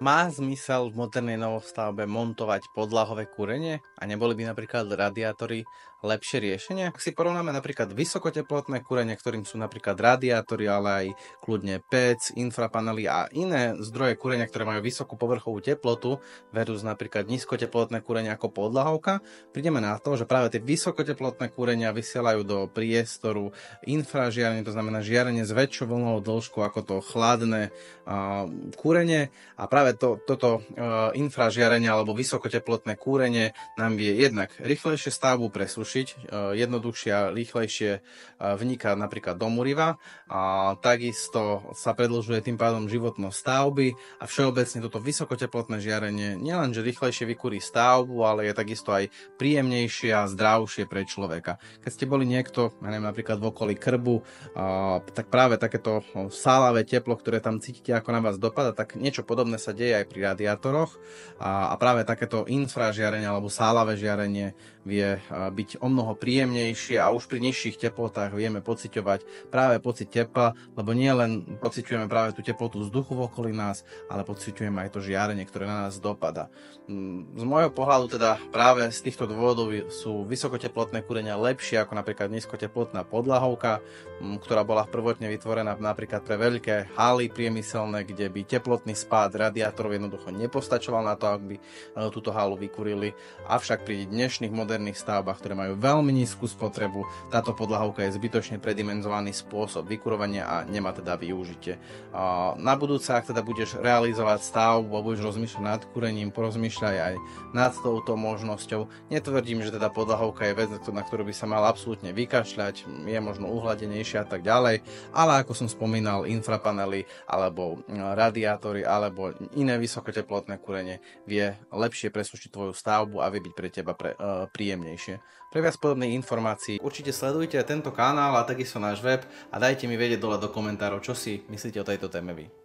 Má zmysel v modernej novostavbe montovať podlahové kúrenie a neboli by napríklad radiátory lepšie riešenie? Ak si porovnáme napríklad vysokoteplotné kúrenie, ktorým sú napríklad radiátory, ale aj kľudne pec, infrapanely a iné zdroje kúrenia, ktoré majú vysokú povrchovú teplotu, versus napríklad nízkoteplotné kúrenie ako podlahovka, prídeme na to, že práve tie vysokoteplotné kúrenia vysielajú do priestoru infražiarenie, to znamená žiarenie s väčšou vlnovou dĺžkou ako to chladné kúrenie, a práve toto infražiarenie alebo vysokoteplotné kúrenie nám vie jednak rýchlejšie stavbu presušiť, jednoduchšie a rýchlejšie vniká napríklad do muriva, a takisto sa predĺžuje tým pádom životnosť stavby a všeobecne toto vysokoteplotné žiarenie nielenže rýchlejšie vykúri stavbu, ale je takisto aj príjemnejšie a zdravšie pre človeka. Keď ste boli niekto, ja neviem, napríklad v okolí krbu, tak práve takéto sálavé teplo, ktoré tam cítite, ako na vás dopada, tak niečo podobné sa deje aj pri radiátoroch a práve takéto infražiarenie alebo sálavé žiarenie vie byť o mnoho príjemnejšie a už pri nižších teplotách vieme pociťovať práve pocit tepla, lebo nie len pociťujeme práve tú teplotu vzduchu v okolí nás, ale pociťujeme aj to žiarenie, ktoré na nás dopada. Z môjho pohľadu teda práve z týchto dôvodov sú vysokoteplotné kúrenia lepšie ako napríklad nízkoteplotná podlahovka, ktorá bola prvotne vytvorená napríklad pre veľké haly priemyselné, kde by teplotný spád radiátorov jednoducho nepostačoval na to, aby túto halu vykúrili. Avšak pri dnešných moderných stavbách, ktoré majú veľmi nízku spotrebu, táto podlahovka je zbytočne predimenzovaný spôsob vykurovania a nemá teda využitie. Na budúce, ak teda budeš realizovať stavbu a budeš rozmýšľať nad kúrením, porozmýšľaj aj nad touto možnosťou. Netvrdím, že teda podlahovka je vec, na ktorú by sa mal absolútne vykašľať, je možno uhladenejšia a tak ďalej, ale ako som spomínal, infrapanely alebo radiátory alebo iné vysokoteplotné kúrenie vie lepšie presúšiť tvoju stavbu a vie byť pre teba príjemnejšie. Pre viac podobných informácií určite sledujte tento kanál a takisto náš web a dajte mi vedieť dole do komentárov, čo si myslíte o tejto téme vy.